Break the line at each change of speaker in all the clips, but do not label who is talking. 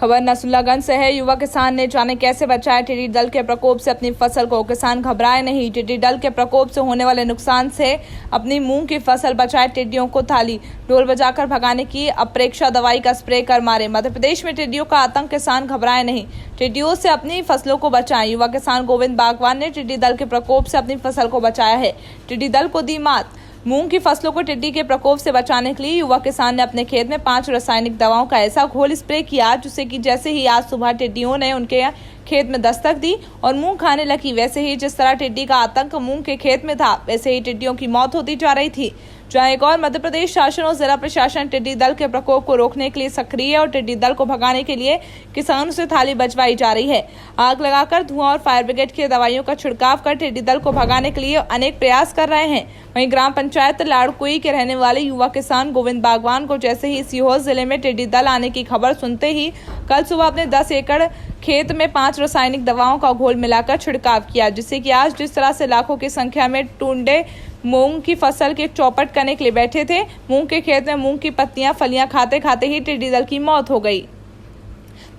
खबर नसरुल्लागंज से है। युवा किसान ने जाने कैसे बचाया टिड्डी दल के प्रकोप से अपनी फसल को। किसान घबराए नहीं, टिड्डी दल के प्रकोप से होने वाले नुकसान से अपनी मूंग की फसल बचाए। टिड्डियों को थाली ढोल बजाकर भगाने की अपेक्षा दवाई का स्प्रे कर मारे। मध्य प्रदेश में टिड्डियों का आतंक, किसान घबराए नहीं, टिड्डियों से अपनी फसलों को बचाएं। युवा किसान गोविंद बागवान ने टिड्डी दल के प्रकोप से अपनी फसल को बचाया है। टिड्डी दल को दी मात। मूंग की फसलों को टिड्डी के प्रकोप से बचाने के लिए युवा किसान ने अपने खेत में 5 रासायनिक दवाओं का ऐसा घोल स्प्रे किया जिससे कि जैसे ही आज सुबह टिड्डियों ने उनके खेत में दस्तक दी और मूंग खाने लगी, वैसे ही जिस तरह टिड्डी का आतंक मूंग के खेत में था, वैसे ही टिड्डियों की मौत होती जा रही थी। जहां एक और मध्य प्रदेश शासन और जिला प्रशासन टिड्डी दल के प्रकोप को रोकने के लिए सक्रिय है और टिड्डी दल को भगाने के लिए किसानों से थाली बजवाई जा रही है। आग लगाकर धुआं और फायर ब्रिगेड की दवाइयों का छिड़काव कर टिड्डी दल को भगाने के लिए अनेक प्रयास कर रहे हैं। वहीं ग्राम पंचायत लाड़कुई के रहने वाले युवा किसान गोविंद बागवान को जैसे ही सीहोर जिले में टिड्डी दल आने की खबर सुनते ही कल सुबह अपने 10 एकड़ खेत में 5 रासायनिक दवाओं का घोल मिलाकर छिड़काव किया, जिससे कि आज जिस तरह से लाखों की संख्या में टुंडे मूंग की फसल के चौपट करने के लिए बैठे थे, मूंग के खेत में मूंग की पत्तियां फलियां खाते खाते ही टिड्डी दल की मौत हो गई।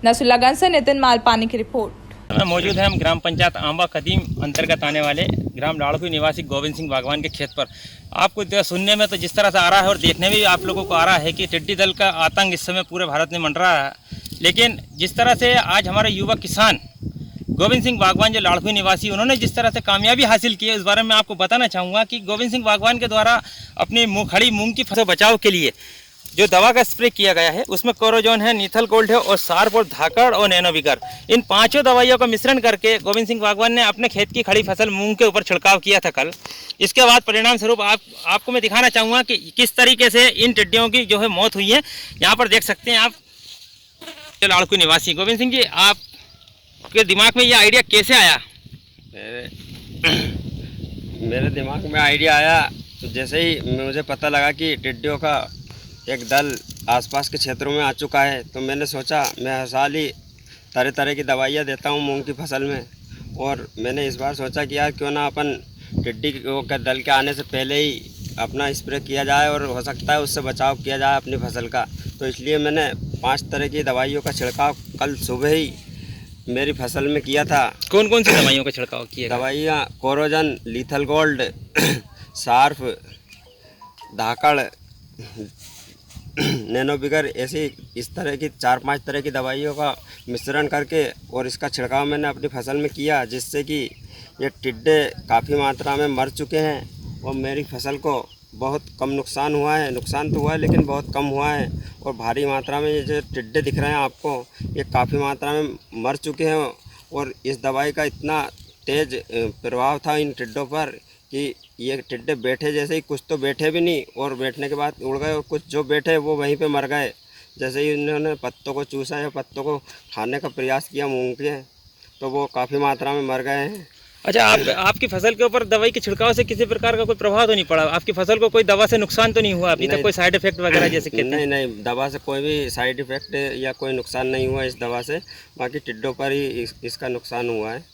नसरुल्लागंज से नितिन मालपानी की रिपोर्ट।
मौजूद है हम ग्राम पंचायत आंबा कदीम अंतर्गत आने वाले ग्राम लाड़कुई निवासी गोविंद सिंह बागवान के खेत पर। आपको सुनने में तो जिस तरह से आ रहा है और देखने में भी आप लोगों को आ रहा है कि टिड्डी दल का आतंक इस समय पूरे भारत में मंडरा रहा है, लेकिन जिस तरह से आज हमारे युवा किसान गोविंद सिंह बागवान जो लाड़कुई निवासी, उन्होंने जिस तरह से कामयाबी हासिल की है, उस बारे में आपको बताना चाहूँगा कि गोविंद सिंह बागवान के द्वारा अपनी खड़ी मूंग की फसल बचाव के लिए जो दवा का स्प्रे किया गया है उसमें कोरोजोन है, नीथल गोल्ड है और सार्प और धाकड़ और नैनोविगर, इन 5 दवाइयों का मिश्रण करके गोविंद सिंह बागवान ने अपने खेत की खड़ी फसल मूंग के ऊपर छिड़काव किया था कल। इसके बाद परिणाम स्वरूप आपको मैं दिखाना चाहूँगा कि किस तरीके से इन टिड्डियों की जो है मौत हुई है। यहाँ पर देख सकते हैं आप लाड़कुई निवासी। गोविंद सिंह जी, आपके दिमाग में ये आइडिया कैसे आया?
मेरे दिमाग में आइडिया आया तो जैसे ही मुझे पता लगा कि टिड्डियों का एक दल आसपास के क्षेत्रों में आ चुका है, तो मैंने सोचा मैं हर साल ही तरह तरह की दवाइयाँ देता हूँ मूंग की फसल में, और मैंने इस बार सोचा कि यार क्यों ना अपन टिड्डी के दल के आने से पहले ही अपना स्प्रे किया जाए और हो सकता है उससे बचाव किया जाए अपनी फसल का। तो इसलिए मैंने 5 तरह की दवाइयों का छिड़काव कल सुबह ही मेरी फसल में किया था।
कौन कौन सी दवाइयों का छिड़काव किया?
दवाइयाँ कोरोजन, लीथल गोल्ड, सार्फ, धाकड़, नैनोविगर, ऐसी इस तरह की 4-5 तरह की दवाइयों का मिश्रण करके और इसका छिड़काव मैंने अपनी फसल में किया, जिससे कि ये टिड्डे काफ़ी मात्रा में मर चुके हैं और मेरी फसल को बहुत कम नुकसान हुआ है। नुकसान तो हुआ है लेकिन बहुत कम हुआ है, और भारी मात्रा में ये जो टिड्डे दिख रहे हैं आपको, ये काफ़ी मात्रा में मर चुके हैं। और इस दवाई का इतना तेज़ प्रभाव था इन टिड्डों पर कि ये टिड्डे बैठे जैसे ही, कुछ तो बैठे भी नहीं और बैठने के बाद उड़ गए, और कुछ जो बैठे वो वहीं पे मर गए। जैसे ही उन्होंने पत्तों को चूसा या पत्तों को खाने का प्रयास किया मूंग के, तो वो काफ़ी मात्रा में मर गए हैं।
अच्छा, आपकी फसल के ऊपर दवाई के छिड़काव से किसी प्रकार का कोई प्रभाव तो नहीं पड़ा? आपकी फसल को कोई दवा से नुकसान तो नहीं हुआ अभी तक? कोई साइड इफेक्ट वगैरह जैसे कहते हैं?
नहीं, दवा से कोई भी साइड इफेक्ट या कोई नुकसान नहीं हुआ इस दवा से। बाकी टिड्डों पर ही इसका नुकसान हुआ है,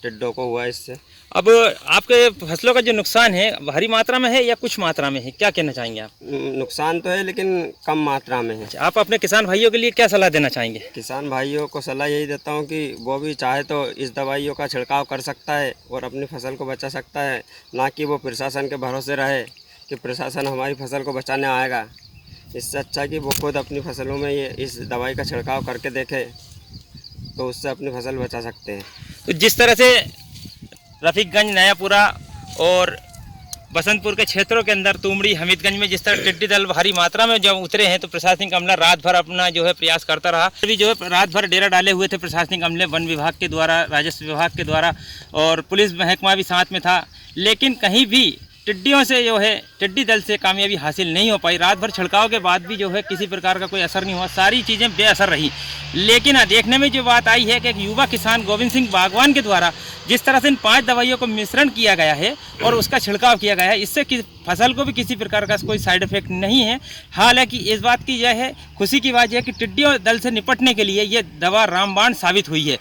टिड्डों को हुआ इससे।
अब आपके फसलों का जो नुकसान है भारी मात्रा में है या कुछ मात्रा में है, क्या कहना चाहेंगे आप?
नुकसान तो है लेकिन कम मात्रा में है।
अच्छा, आप अपने किसान भाइयों के लिए क्या सलाह देना चाहेंगे?
किसान भाइयों को सलाह यही देता हूँ कि वो भी चाहे तो इस दवाइयों का छिड़काव कर सकता है और अपनी फसल को बचा सकता है, ना कि वो प्रशासन के भरोसे रहे कि प्रशासन हमारी फसल को बचाने आएगा। इससे अच्छा कि वो खुद अपनी फसलों में ये इस दवाई का छिड़काव करके देखे, तो उससे अपनी फसल बचा सकते हैं।
तो जिस तरह से रफीकगंज, नयापुरा और बसंतपुर के क्षेत्रों के अंदर तुमड़ी, हमीदगंज में जिस तरह टिड्डी दल भारी मात्रा में जब उतरे हैं, तो प्रशासनिक अमला रात भर अपना जो है प्रयास करता रहा। अभी जो है रात भर डेरा डाले हुए थे प्रशासनिक अमले, वन विभाग के द्वारा, राजस्व विभाग के द्वारा, और पुलिस महकमा भी साथ में था, लेकिन कहीं भी टिड्डियों से जो है टिड्डी दल से कामयाबी हासिल नहीं हो पाई। रात भर छिड़काव के बाद भी जो है किसी प्रकार का कोई असर नहीं हुआ, सारी चीज़ें बेअसर रही। लेकिन देखने में जो बात आई है कि एक युवा किसान गोविंद सिंह बागवान के द्वारा जिस तरह से इन 5 दवाइयों को मिश्रण किया गया है और उसका छिड़काव किया गया है, इससे फसल को भी किसी प्रकार का कोई साइड इफेक्ट नहीं है। हालांकि इस बात की यह है खुशी की बात यह है कि टिड्डियों दल से निपटने के लिए ये दवा रामबाण साबित हुई है।